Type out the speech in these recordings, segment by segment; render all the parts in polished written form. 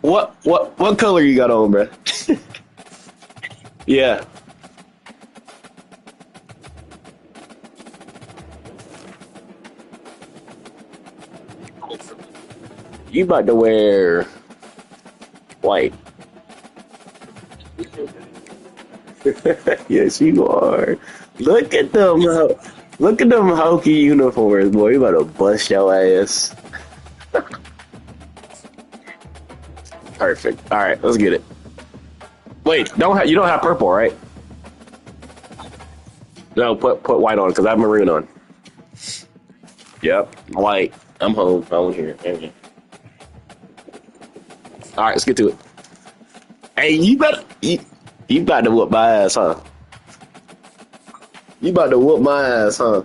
What color you got on, bro? Yeah. You about to wear white. Yes, you are. Look at them. Look at them hokey uniforms, boy. You about to bust your ass. Perfect. All right, let's get it. Wait, you don't have purple, right? No, put white on because I have maroon on. Yep, white. I'm home. I'm here. Okay. All right, let's get to it. Hey, you about to whoop my ass, huh? You about to whoop my ass, huh?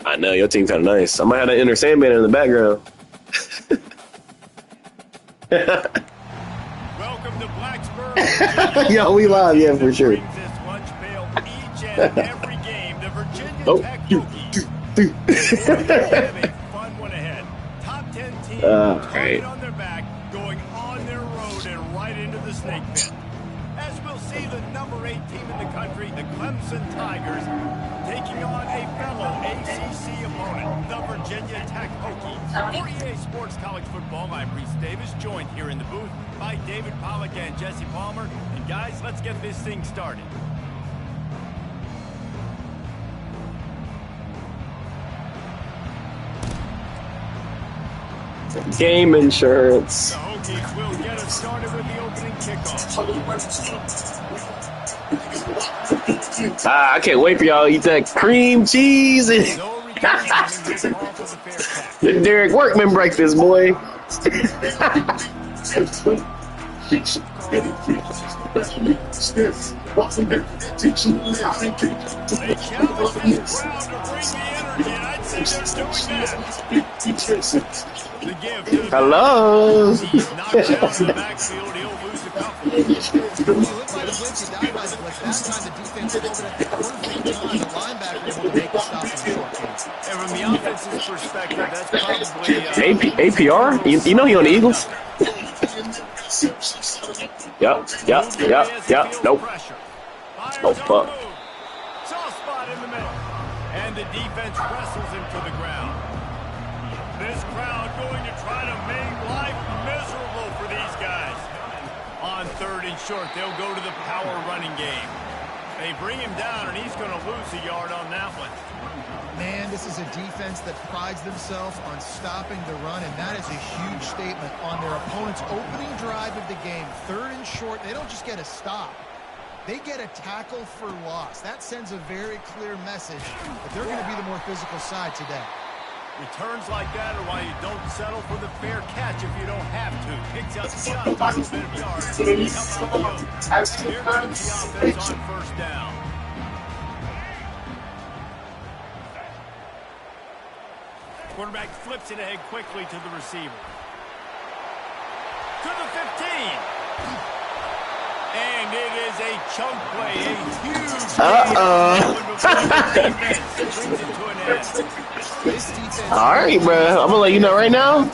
I know your team kind of nice. I might have that inner Sandman in the background. Welcome to Blacksburg. Yo, we live, yeah, for sure. Each and every game, the Virginia Tech Hokies have a fun one ahead. Top 10 teams right. on their back, going on their road and right into the snake pit. As we'll see, the number 8 team in the country, the Clemson Tigers, taking on a fellow ACC opponent, the Virginia Tech Hokies. For EA Sports College Football, I'm Reese Davis, joined here in the booth by David Pollack and Jesse Palmer. And guys, let's get this thing started. Game insurance. The Hokies will get us started with the opening kickoff. I can't wait for y'all to eat that cream cheese. Derek Workman breakfast, boy. Hello. From the offense's perspective, that's probably APR? You know he on the Eagles? Yep. Nope. Oh, fuck. Soft spot in the middle. And the defense wrestles him to the ground. This crowd going to try to make life miserable for these guys. On 3rd and short, they'll go to the power running game. They bring him down, and he's going to lose a yard on that one. Man, this is a defense that prides themselves on stopping the run, and that is a huge statement on their opponent's opening drive of the game. 3rd and short, they don't just get a stop. They get a tackle for loss. That sends a very clear message that they're going to be the more physical side today. Returns like that are why you don't settle for the fair catch if you don't have to. Picks up just a little bit of yards. Here comes the offense on 1st down. Quarterback flips it ahead quickly to the receiver. To the 15. And it is a chunk play, a huge All right, bro. I'm gonna let you know right now.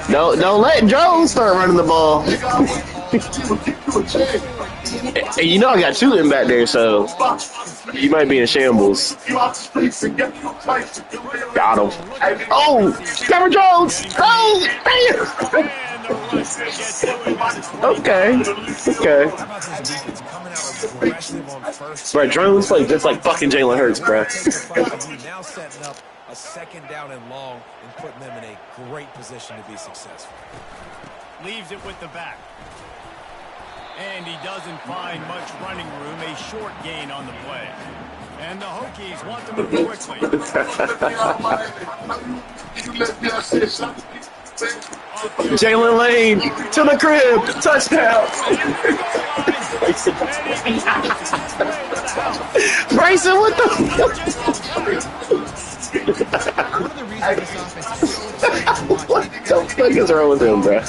Don't let Jones start running the ball. Hey, you know I got shooting back there, so you might be in shambles. Got him. Oh, Cameron Jones. Oh, damn. Okay. Bro, drones play just like fucking Jalen Hurts, bro. Now setting up a 2nd down and long and putting them in a great position to be successful. Leaves it with the back. And he doesn't find much running room, a short gain on the play. And the Hokies want to move quickly. Jalen Lane to the crib, touchdown. Bryson, what the fuck is wrong with him, bro?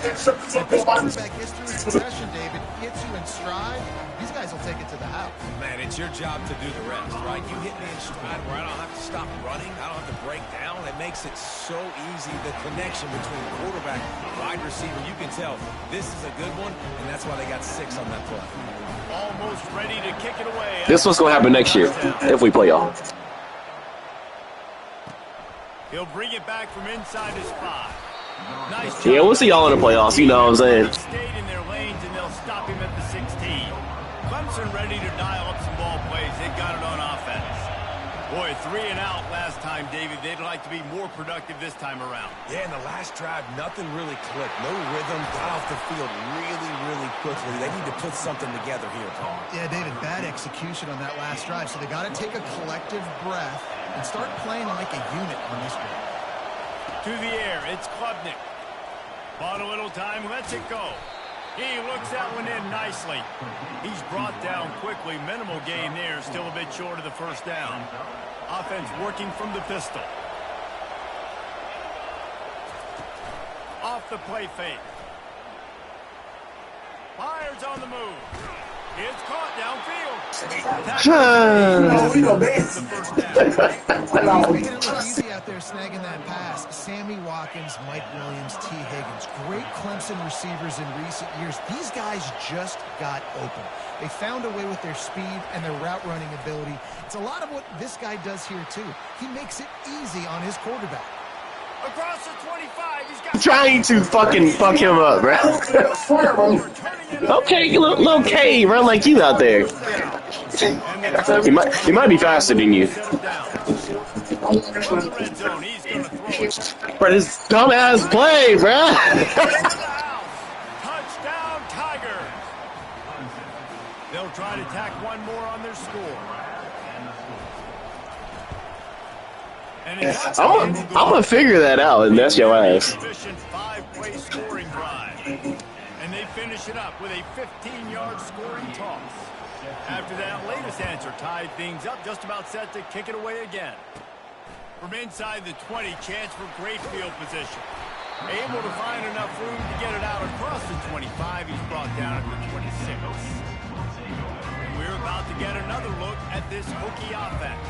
If this quarterback gets through his progression, David, gets you in stride, these guys will take it to the house. Man, it's your job to do the rest, right? You hit me in stride where I don't have to stop running. I don't have to break down. It makes it so easy. The connection between quarterback and wide receiver, you can tell this is a good one, and that's why they got 6 on that play. Almost ready to kick it away. This is what's going to happen next year if we play y'all. He'll bring it back from inside his 5. Nice job. Yeah, we'll see y'all in the playoffs. You know what I'm saying? Stayed in their lanes, and they'll stop him at the 16. Clemson ready to dial up some ball plays. They got it on offense. Boy, 3 and out last time, David. They'd like to be more productive this time around. Yeah, in the last drive, nothing really clicked. No rhythm. Got off the field really, really quickly. They need to put something together here, Paul. Yeah, David, bad execution on that last drive. So they got to take a collective breath and start playing like a unit on this drive. To the air, it's Klubnik. Bought a little time, lets it go. He looks that one in nicely. He's brought down quickly. Minimal gain there, still a bit short of the first down. Offense working from the pistol. Off the play fake. Fires on the move. It's caught downfield. Making it look easy out there snagging that pass. Sammy Watkins, Mike Williams, T. Higgins. Great Clemson receivers in recent years. These guys just got open. They found a way with their speed and their route running ability. It's a lot of what this guy does here, too. He makes it easy on his quarterback. Across the 25, he's got... Trying to fucking fuck him up, bro. Okay, little K, run like you out there. He might be faster than you. Bro, this dumbass play, bro. Touchdown, Tiger. They'll try to tack one more on their score. I'm gonna figure that out, and that's your ass. Efficient 5-play scoring drive. And they finish it up with a 15-yard scoring toss. After that latest answer tied things up, just about set to kick it away again. From inside the 20, chance for great field position. Able to find enough room to get it out across the 25. He's brought down at the 26. And we're about to get another look at this Hokie offense.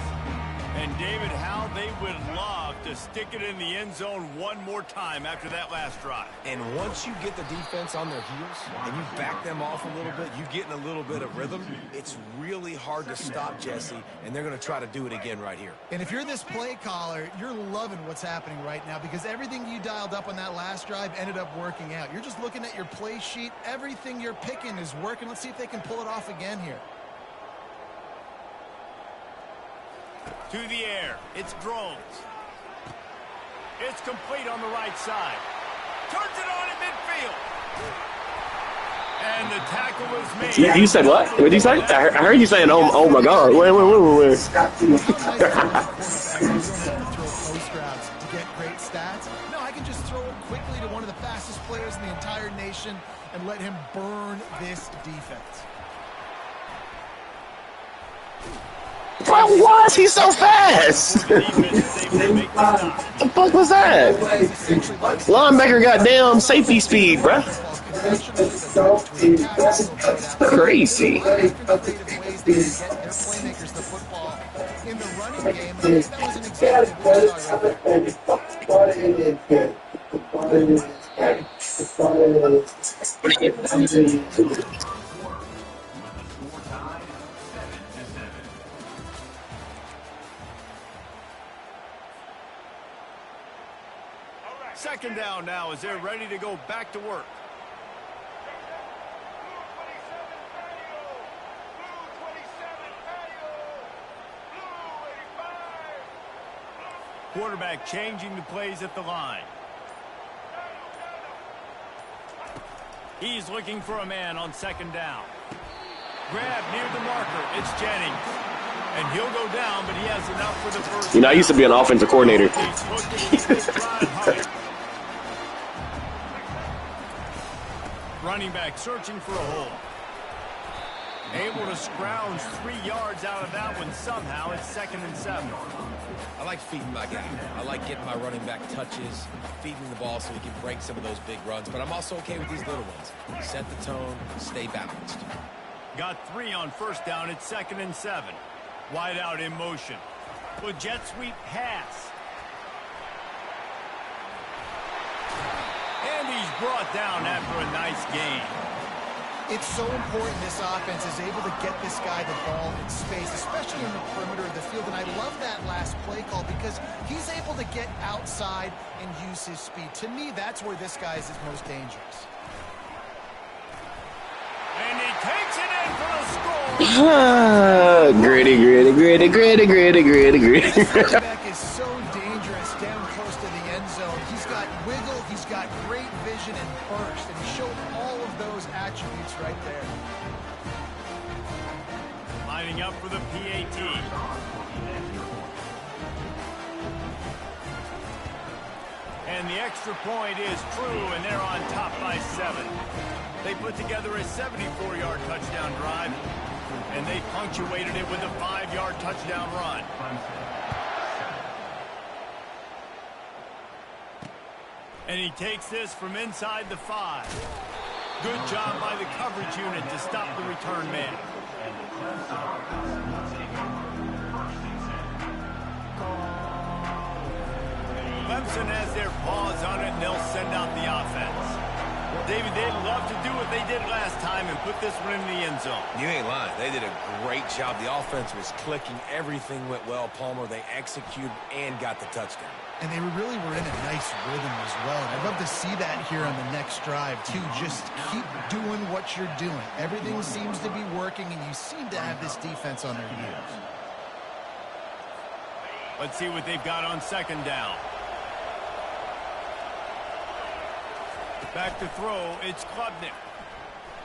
And, David, how they would love to stick it in the end zone one more time after that last drive. And once you get the defense on their heels and you back them off a little bit, you get in a little bit of rhythm, it's really hard to stop Jesse, and they're going to try to do it again right here. And if you're this play caller, you're loving what's happening right now because everything you dialed up on that last drive ended up working out. You're just looking at your play sheet. Everything you're picking is working. Let's see if they can pull it off again here. To the air, it's Drones. It's complete on the right side. Turns it on in midfield. And the tackle was made. You said what? What did you say? I heard you saying, oh my God. Wait. You don't have to throw post routes to get great stats. No, I can just throw it quickly to one of the fastest players in the entire nation and let him burn this defense. What was he so fast? What the fuck was that? Linebacker got damn safety speed, bruh. Crazy. Second down now as they're ready to go back to work. Quarterback changing the plays at the line. He's looking for a man on second down. Grab near the marker. It's Jennings. And he'll go down, but he has enough for the first. You know, I used to be an offensive coordinator. Running back searching for a hole. Able to scrounge 3 yards out of that one somehow. It's 2nd and 7. I like feeding my guy. I like getting my running back touches, feeding the ball so he can break some of those big runs. But I'm also okay with these little ones. Set the tone, stay balanced. Got 3 on 1st down. It's 2nd and 7. Wide out in motion. With jet sweep pass. And he's brought down after a nice gain. It's so important this offense is able to get this guy the ball in space, especially in the perimeter of the field. And I love that last play call because he's able to get outside and use his speed. To me, that's where this guy is his most dangerous. And he takes it in for the score. Gritty. This quarterback is so dangerous down close to the end zone. He's got wiggle, he's got great vision and burst, and he showed all of those attributes right there. Lining up for the PAT. And the extra point is true, and they're on top by 7. They put together a 74-yard touchdown drive, and they punctuated it with a 5-yard touchdown run. And he takes this from inside the 5. Good job by the coverage unit to stop the return man. Clemson has their paws on it, and they'll send out the offense. David, they'd love to do what they did last time and put this one in the end zone. You ain't lying. They did a great job. The offense was clicking. Everything went well. Palmer, they executed and got the touchdown. And they really were in a nice rhythm as well. And I'd love to see that here on the next drive, too. Just keep doing what you're doing. Everything seems to be working, and you seem to have this defense on their heels. Let's see what they've got on 2nd down. Back to throw, it's Klubnik.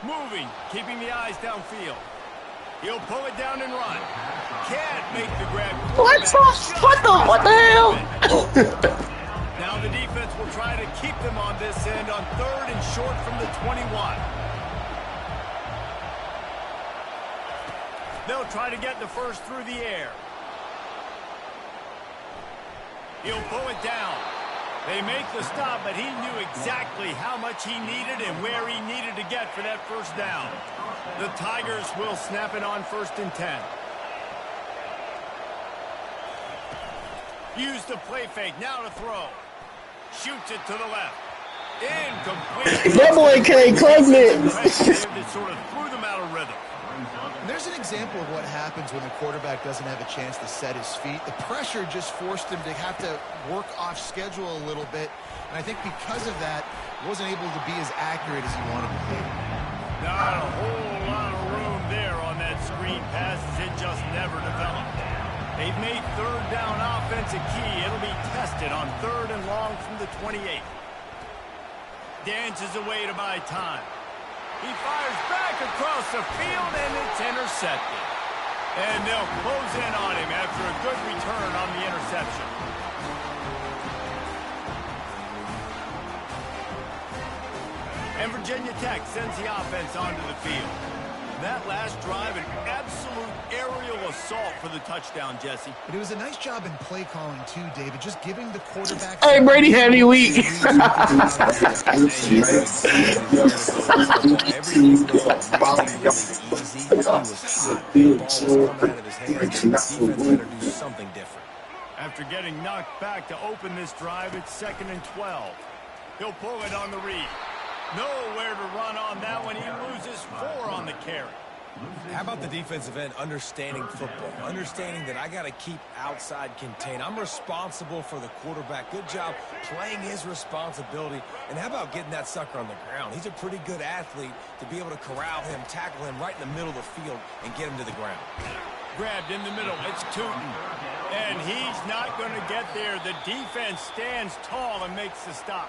Moving, keeping the eyes downfield. He'll pull it down and run. Can't make the grab. What the hell? Now the defense will try to keep them on this end on 3rd and short from the 21. They'll try to get the first through the air. He'll pull it down. They make the stop, but he knew exactly how much he needed and where he needed to get for that 1st down. The Tigers will snap it on 1st and 10. Use the play fake, now to throw. Shoots it to the left. Incomplete. That boy can't club it. It sort of threw them out of rhythm. There's an example of what happens when the quarterback doesn't have a chance to set his feet. The pressure just forced him to have to work off schedule a little bit. And I think because of that, wasn't able to be as accurate as he wanted to be. Not a whole lot of room there on that screen pass as it just never developed. They've made 3rd down offense a key. It'll be tested on 3rd and long from the 28. Dances away to buy time. He fires back across the field, and it's intercepted. And they'll close in on him after a good return on the interception. And Virginia Tech sends the offense onto the field. That last drive, an absolute aerial assault for the touchdown, Jesse. But it was a nice job in play calling, too, David. Just giving the quarterback... Hey, Brady had me weak. Everything looked really easy. He was hot. The ball was coming out of his hands. The defense better do something different. After getting knocked back to open this drive, it's 2nd and 12. He'll pull it on the read. Nowhere to run on that one. He loses 4 on the carry. How about the defensive end understanding football, understanding that I got to keep outside contained. I'm responsible for the quarterback. Good job playing his responsibility. And how about getting that sucker on the ground? He's a pretty good athlete to be able to corral him, tackle him right in the middle of the field, and get him to the ground. Grabbed in the middle. It's Tootin. And he's not going to get there. The defense stands tall and makes the stop.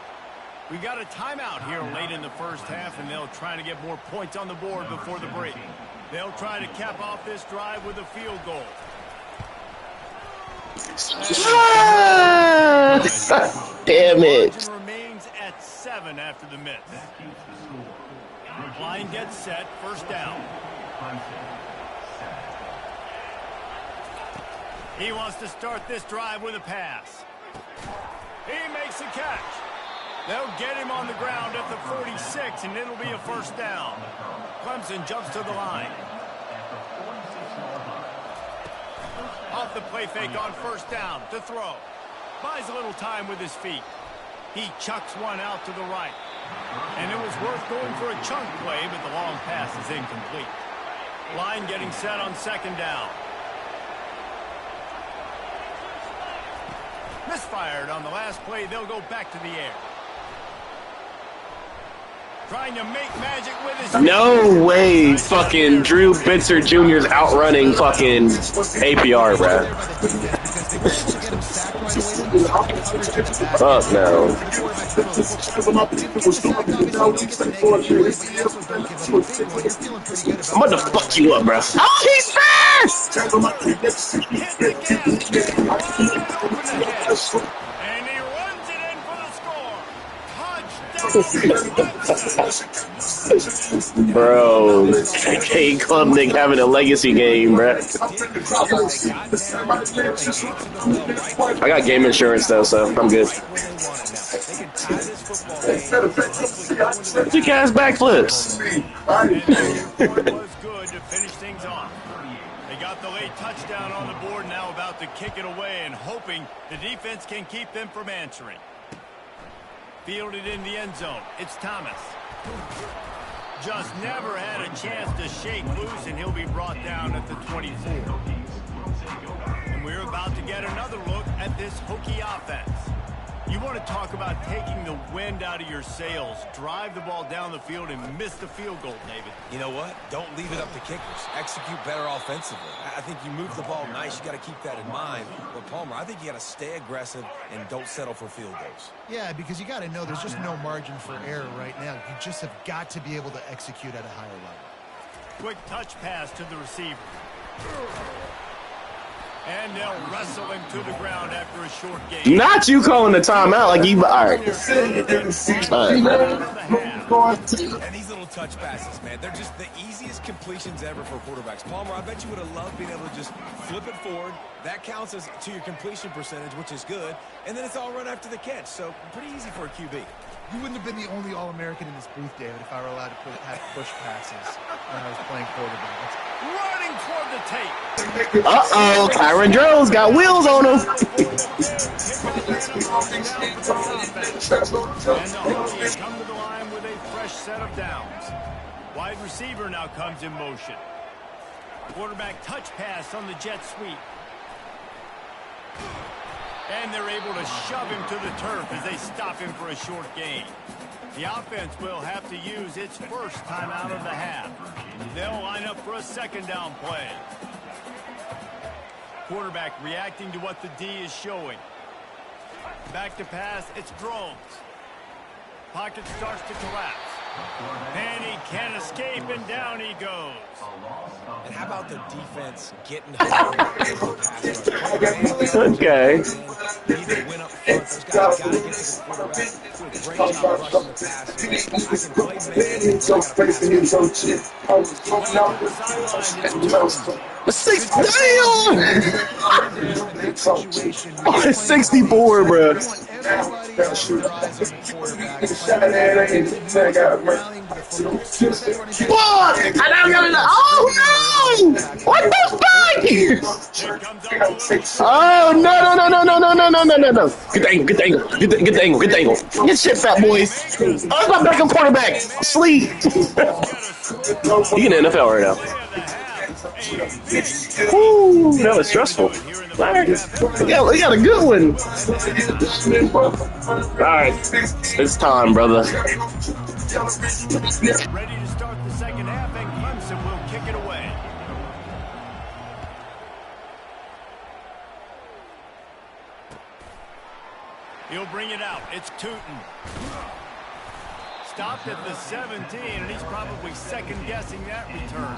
We got a timeout here late in the 1st half, and they'll try to get more points on the board before the break. They'll try to cap off this drive with a field goal. Damn it. The margin remains at 7 after the miss. Line gets set, 1st down. He wants to start this drive with a pass. He makes a catch. They'll get him on the ground at the 46, and it'll be a first down. Clemson jumps to the line. Off the play fake on first down to throw. Buys a little time with his feet. He chucks one out to the right. And it was worth going for a chunk play, but the long pass is incomplete. Line getting set on second down. Misfired on the last play. They'll go back to the air. Trying to make magic with his... No way fucking Drew Bitzer Jr.'s outrunning fucking APR, bruh. Fuck no. I'm about to fuck you up, bruh. Oh, he's fast! And he runs it in for the score. Touchdown. Bro, K Klubnik having a legacy game, bruh. I got game insurance though, so I'm good. Big ass backflips. Was good to finish things off. They got the late touchdown on the board, now about to kick it away and hoping the defense can keep them from answering. Fielded in the end zone. It's Thomas. Just never had a chance to shake loose, and he'll be brought down at the 24. And we're about to get another look at this Hokie offense. You want to talk about taking the wind out of your sails. Drive the ball down the field and miss the field goal, David. You know what? Don't leave it up to kickers. Execute better offensively. I think you move the ball nice. You got to keep that in mind. But, Palmer, I think you got to stay aggressive and don't settle for field goals. Yeah, because you got to know there's just no margin for error right now. You just have got to be able to execute at a higher level. Quick touch pass to the receiver. And they'll wrestle him to the ground after a short game. Not you calling the timeout like you. All right. And these little touch passes, man, they're just the easiest completions ever for quarterbacks. Palmer, I bet you would have loved being able to just flip it forward. That counts as to your completion percentage, which is good. And then it's all run after the catch. So pretty easy for a QB. You wouldn't have been the only All-American in this booth, David, if I were allowed to have push passes when I was playing quarterback. Running toward the tape. Uh-oh, Kyron Drones got wheels on him. And the Hokies come to the line with a fresh set of downs. Wide receiver now comes in motion. Quarterback touch pass on the jet sweep. And they're able to shove him to the turf as they stop him for a short gain. The offense will have to use its first timeout of the half. They'll line up for a second down play. Quarterback reacting to what the D is showing. Back to pass, it's Drones. Pocket starts to collapse. And he can't escape, and down he goes. And how about the defense getting home? Okay. Need to win up front. Those guys got to get to the quarterback. Do a great job rushing the passer. I can play man. Oh, it's 64, bro. Fuck! I don't got it. Oh no! What the fuck? Oh no! Get the angle, get the angle, get the angle, get the angle. Get shit, fat boys. Oh, it's my backup quarterback. Sleep. You in the NFL right now. Woo, that was stressful. Alright, we got a good one. Alright, it's time, brother. Ready to start the second half, and Clemson will kick it away. He'll bring it out. It's Tootin. Stopped at the 17, and he's probably second-guessing that return.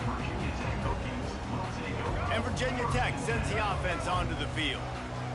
And Virginia Tech sends the offense onto the field.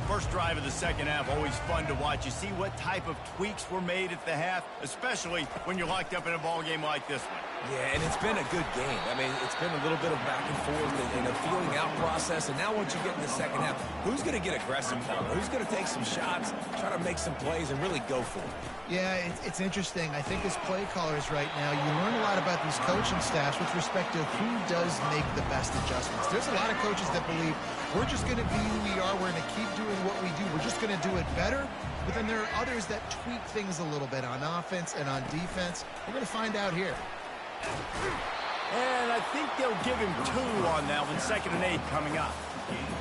First drive of the second half, always fun to watch. You see what type of tweaks were made at the half, especially when you're locked up in a ball game like this one. Yeah, and it's been a good game. I mean, it's been a little bit of back and forth and a feeling out process. And now once you get in the second half, who's going to get aggressive now? Who's going to take some shots, try to make some plays, and really go for it? Yeah, it's interesting. I think as play callers right now, you learn a lot about these coaching staffs with respect to who does make the best adjustments. There's a lot of coaches that believe we're just going to be who we are. We're going to keep doing what we do. We're just going to do it better. But then there are others that tweak things a little bit on offense and on defense. We're going to find out here. And I think they'll give him 2 on that one. 2nd and 8 coming up.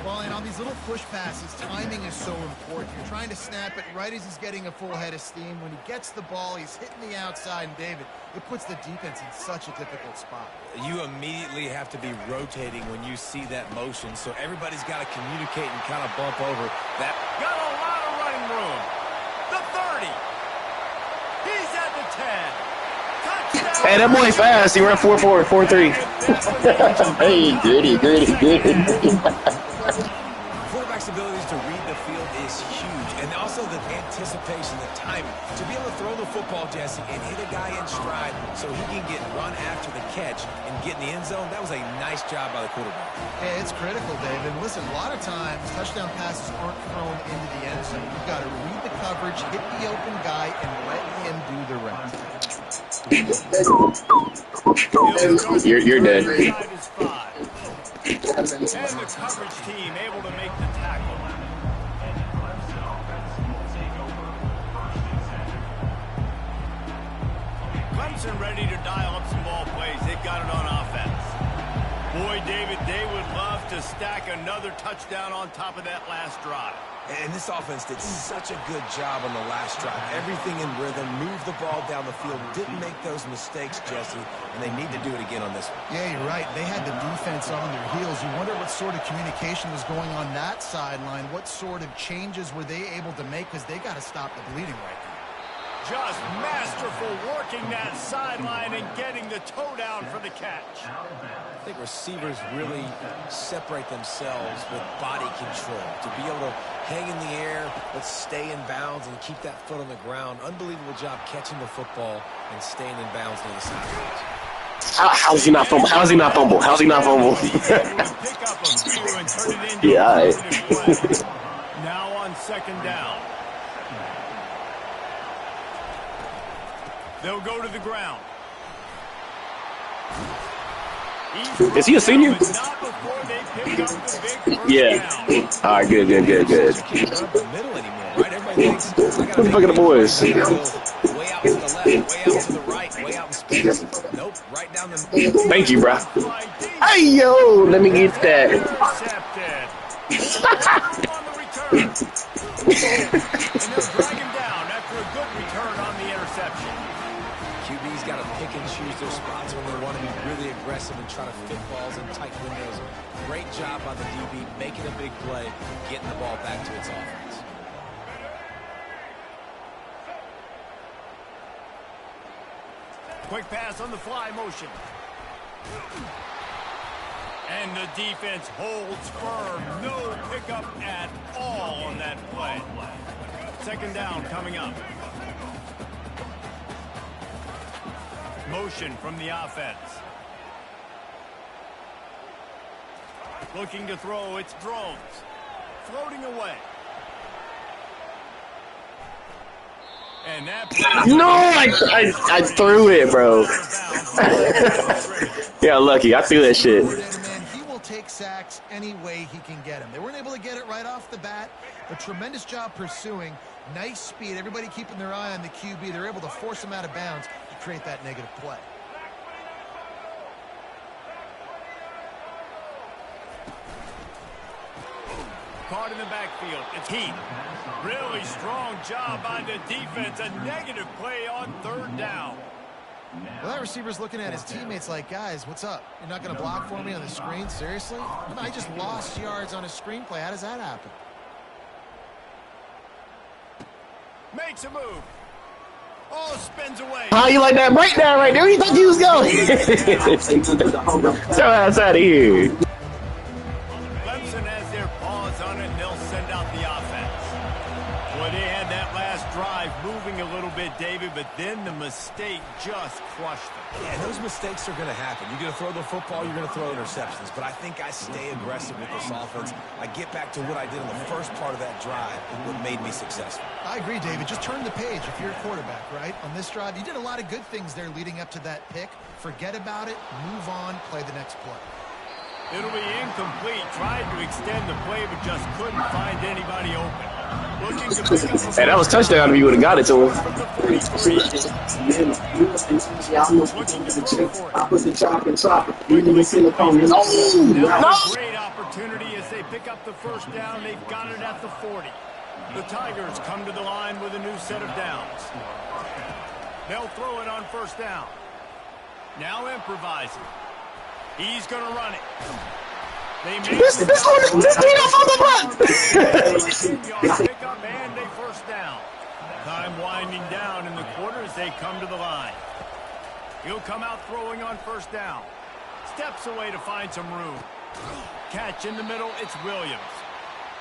Well, and on these little push passes, timing is so important. You're trying to snap it right as he's getting a full head of steam. When he gets the ball, he's hitting the outside, and David, it puts the defense in such a difficult spot. You immediately have to be rotating when you see that motion, so everybody's got to communicate and kind of bump over that. Got a lot of running room. The 30. He's at the 10. Hey, that boy fast. He ran 4.4, 4.3. Hey, gritty. Quarterback's abilities to read the field is huge, and also the anticipation, the timing. To be able to throw the football, Jesse, and hit a guy in stride so he can get run after the catch and get in the end zone, that was a nice job by the quarterback. Yeah, it's critical, David. Listen, a lot of times, touchdown passes aren't thrown into the end zone. You've got to read the coverage, hit the open guy, and let him do the rest. You're dead. And the coverage team able to make the tackle. Clemson ready to dial up some ball plays. They've got it on offense. Boy, David, they would love to stack another touchdown on top of that last drive. And this offense did such a good job on the last drive. Everything in rhythm, moved the ball down the field, didn't make those mistakes, Jesse, and they need to do it again on this one. Yeah, you're right. They had the defense on their heels. You wonder what sort of communication was going on that sideline. What sort of changes were they able to make, because they got to stop the bleeding right now. Just masterful working that sideline and getting the toe down for the catch. I think receivers really separate themselves with body control. To be able to hang in the air, but stay in bounds and keep that foot on the ground. Unbelievable job catching the football and staying in bounds near the sidelines. How's he not fumble? How's he not fumble? How's he not fumble? Yeah, all right. Now on 2nd down. They'll go to the ground. Is he a senior? Yeah. All right, good. Not the middle anymore, right? Everybody thinks, What the fuck are the boys? way out to the left, way out to the right, way out in space. Nope, right down the middle. Thank you, bro. Hey, yo, let me get that. On the return. And they'll drag him down after a good return on the interception. QB's got to pick and choose their spots when they want to be really aggressive and try to fit balls in tight windows. Great job by the DB making a big play, getting the ball back to its offense. Quick pass on the fly motion. And the defense holds firm. No pickup at all on that play. 2nd down coming up. Motion from the offense. Looking to throw, it's Drones. Floating away. And that No, I threw it, bro. Yeah, lucky. I threw that shit. He will take sacks any way he can get him. They weren't able to get it right off the bat. A tremendous job pursuing. Nice speed. Everybody keeping their eye on the QB. They're able to force him out of bounds to create that negative play. Caught in the backfield. It's Heat. Really strong job by the defense. A negative play on 3rd down. Well, that receiver's looking at his teammates like, guys, what's up? You're not going to block for me on the screen? Seriously? I just lost yards on a screenplay. How does that happen? Makes a move. Oh, spins away. How you like that breakdown right there? Where you thought you was going? Throw ass out of here. Clemson has their paws on it, and they'll send out the offense. Boy, they had that last drive moving a little bit, David, but but then the mistake just crushed them. Yeah, those mistakes are going to happen. You're going to throw the football, you're going to throw interceptions. But I think I stay aggressive with this offense. I get back to what I did in the first part of that drive, what made me successful. I agree, David. Just turn the page if you're a quarterback, right? On this drive, you did a lot of good things there leading up to that pick. Forget about it, move on, play the next play. It'll be incomplete. Tried to extend the play, but just couldn't find anybody open. Looking to pick up Hey, that was touchdown if you would have got it to him. Looking to throw for it. Now a great opportunity as they pick up the first down. They've got it at the 40. The Tigers come to the line with a new set of downs. They'll throw it on first down. Now improvising. He's going to run it. They make This beat off on the butt. pick up and a first down. Time winding down in the quarter as they come to the line. He'll come out throwing on first down. Steps away to find some room. Catch in the middle, it's Williams.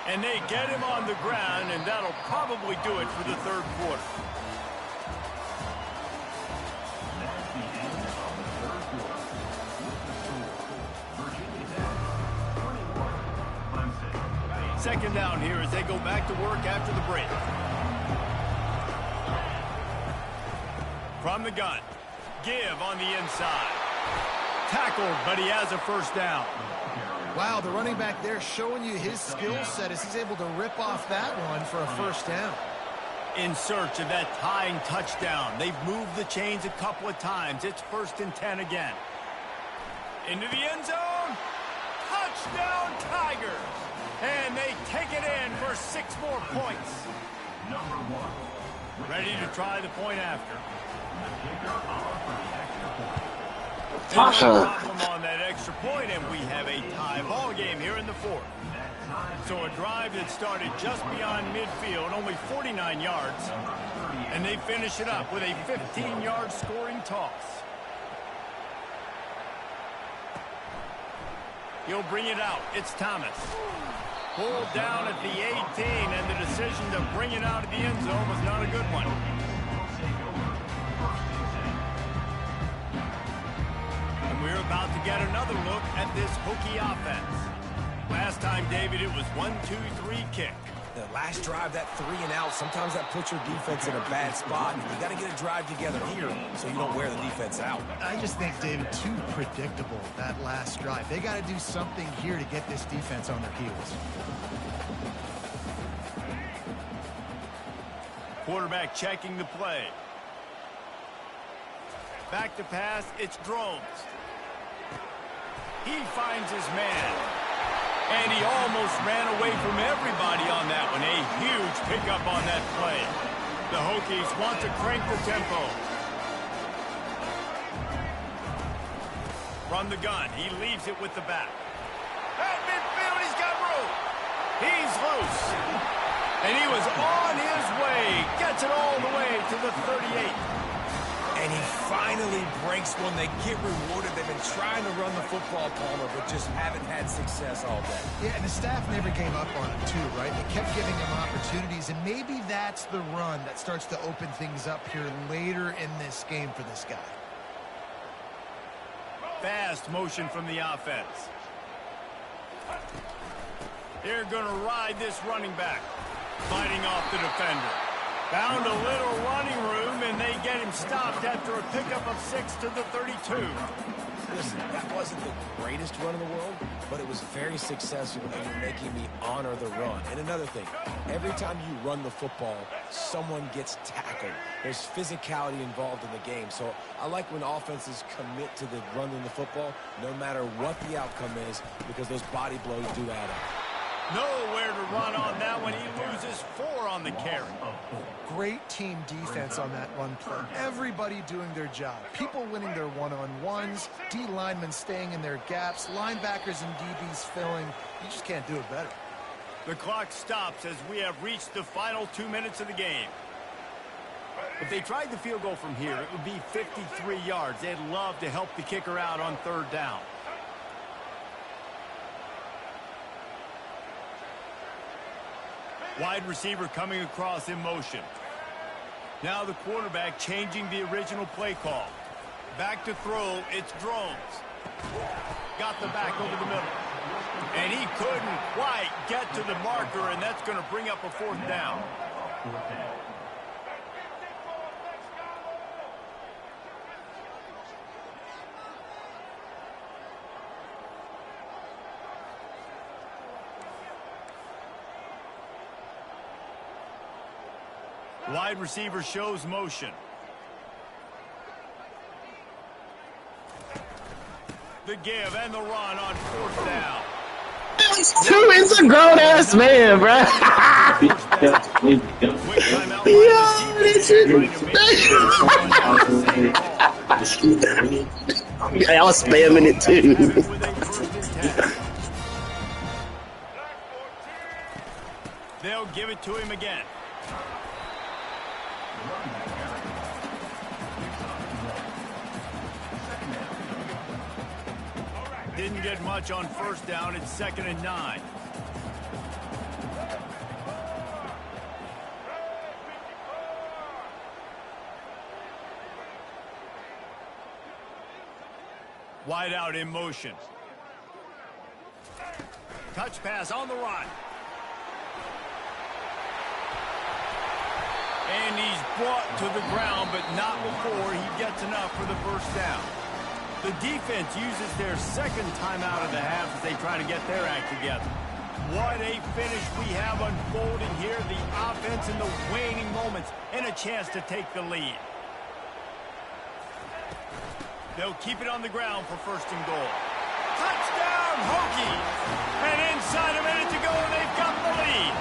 And they get him on the ground, and that'll probably do it for the third quarter. Second down here as they go back to work after the break. From the gun. Give on the inside. Tackled, but he has a first down. Wow, the running back there showing you his skill set as he's able to rip off that one for a first down. In search of that tying touchdown. They've moved the chains a couple of times. It's 1st and 10 again. Into the end zone. Touchdown, Tigers. And they take it in for 6 more points. Ready to try the point after. No problem on that extra point, and we have a tie ball game here in the 4th. So a drive that started just beyond midfield, only 49 yards, and they finish it up with a 15-yard scoring toss. He'll bring it out. It's Thomas. Pulled down at the 18, and the decision to bring it out of the end zone was not a good one. And we're about to get another look at this Hokie offense. Last time, David, it was 1-2-3 kick. The last drive, that 3 and out, sometimes that puts your defense in a bad spot. You got to get a drive together here so you don't wear the defense out. I just think, David, too predictable, that last drive. They got to do something here to get this defense on their heels. Quarterback checking the play. Back to pass, it's Drones. He finds his man. And he almost ran away from everybody on that one. A huge pickup on that play. The Hokies want to crank the tempo. From the gun, he leaves it with the back. At midfield, he's got room. He's loose. And he was on his way. Gets it all the way to the 38. And he finally breaks one. They get rewarded. They've been trying to run the football, Palmer, but just haven't had success all day. Yeah, and the staff never gave up on him, too, right? They kept giving him opportunities, and maybe that's the run that starts to open things up here later in this game for this guy. Fast motion from the offense. They're going to ride this running back. Fighting off the defender. Found a little running room, and they get him stopped after a pickup of 6 to the 32. Listen, that wasn't the greatest run in the world, but it was very successful, and you're making me honor the run. And another thing, every time you run the football, someone gets tackled. There's physicality involved in the game. So I like when offenses commit to the running the football, no matter what the outcome is, because those body blows do add up. Nowhere to run on that one. He loses 4 on the carry. Great team defense on that run play. Everybody doing their job. People winning their one-on-ones, D linemen staying in their gaps, linebackers and DBs filling. You just can't do it better. The clock stops as we have reached the final 2 minutes of the game. If they tried the field goal from here, it would be 53 yards. They'd love to help the kicker out on 3rd down. Wide receiver coming across in motion. Now the quarterback changing the original play call. Back to throw, it's Drones. Got the back over the middle. And he couldn't quite get to the marker, and that's going to bring up a 4th down. Wide receiver shows motion. The give and the run on 4th down. Two is a grown-ass man, bro. Yo, this shit. I was spamming it too. They'll give it to him again. Didn't get much on 1st down. It's 2nd and 9. Wide out in motion. Touch pass on the run. And he's brought to the ground, but not before he gets enough for the 1st down. The defense uses their 2nd timeout of the half as they try to get their act together. What a finish we have unfolding here. The offense in the waning moments and a chance to take the lead. They'll keep it on the ground for 1st and goal. Touchdown, Hokies! And inside a minute to go, and they've got the lead.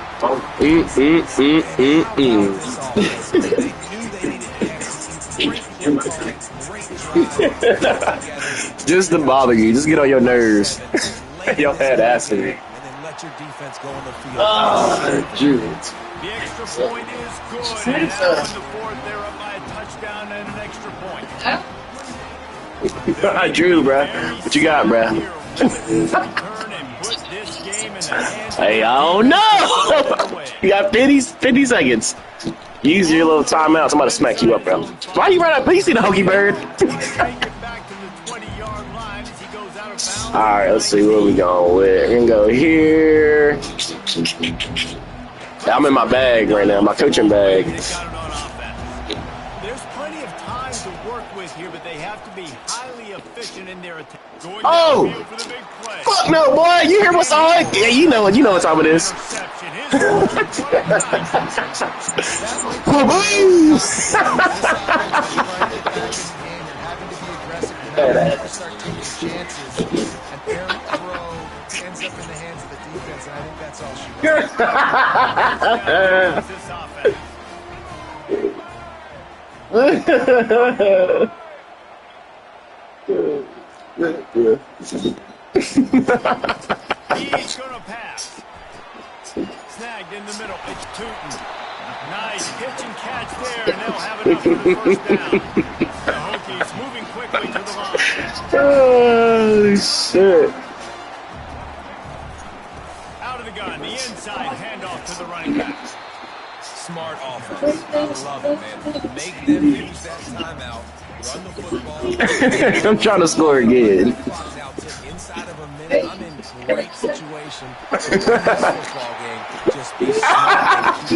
Just to bother you, just get on your nerves. Your head ass in it. And then let your defense go on the field. Oh, Jude. The extra point is good. And now on the 4th, they're up by a touchdown and an extra point. Drew, bro. What you got, bro? Hey, I don't know. You got 50 seconds. Use your little timeout. Somebody smack you up, bro. Why you right up? You see the Hokey Bird? All right, let's see where we going with. We're gonna go here. I'm in my bag right now, my coaching bag. There's plenty of time to work with here, but they have to be highly efficient in their attack. Oh! Fuck no, boy! You hear what's on? Yeah, you know what time it is. He's gonna pass. Snagged in the middle. It's Tootin. Nice pitch and catch there, and they'll have enough for the 1st down. The Hokies moving quickly to the line. Oh shit! Out of the gun, the inside handoff to the running back. Smart offense. I love it, man. Make them use that timeout. Run the football. I'm trying to score again. Inside of a minute, I'm in great situation to win this football game. Just be smart.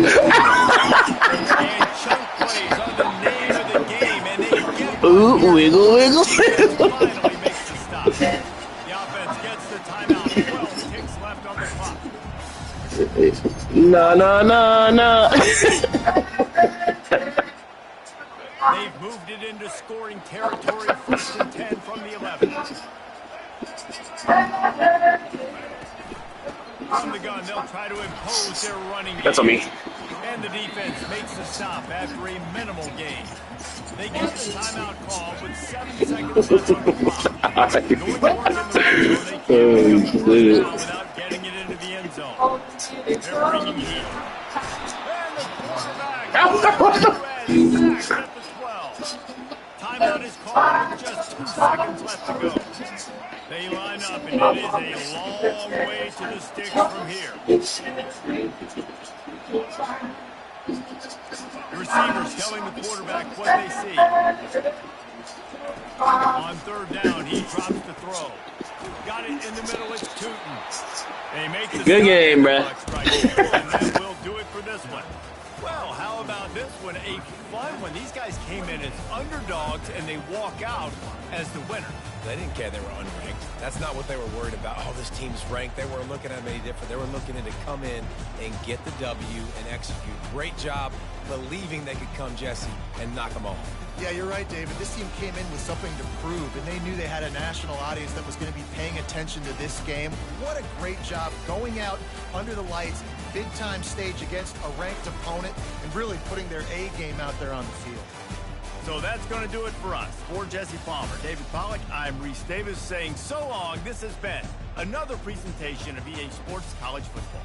And chunk plays are the name of the game, and they get Ooh, wiggle, wiggle. finally makes the stop. The offense gets the timeout. 12 ticks left on the clock. No. They've moved it into scoring territory. 1st and 10 from the 11. From the gun, they'll try to impose their running game. That's on me. And the defense makes the stop after a minimal gain. They get the timeout call with 7 seconds left on the clock. Going to work in the red zone, they can't pick up the first down without getting it into the end zone. They're bringing heat. And the quarterback sacked at the 12. Timeout is called with just 2 seconds left to go. They line up, and it is a long way to the sticks from here. The receivers telling the quarterback what they see. On third down, he drops the throw. Got it in the middle, it's Tootin. They make the Good game, bruh. And that will do it for this one. Well, how about this one? A fun one. These guys came in as underdogs, and they walk out as the winner. They didn't care they were unranked. That's not what they were worried about. Oh, this team's ranked. They weren't looking at them any different. They were looking to come in and get the W and execute. Great job believing they could come, Jesse, and knock them off. Yeah, you're right, David. This team came in with something to prove, and they knew they had a national audience that was going to be paying attention to this game. What a great job going out under the lights, big-time stage against a ranked opponent, and really putting their A game out there on the field. So that's going to do it for us. For Jesse Palmer, David Pollack, I'm Reese Davis saying so long. This has been another presentation of EA Sports College Football.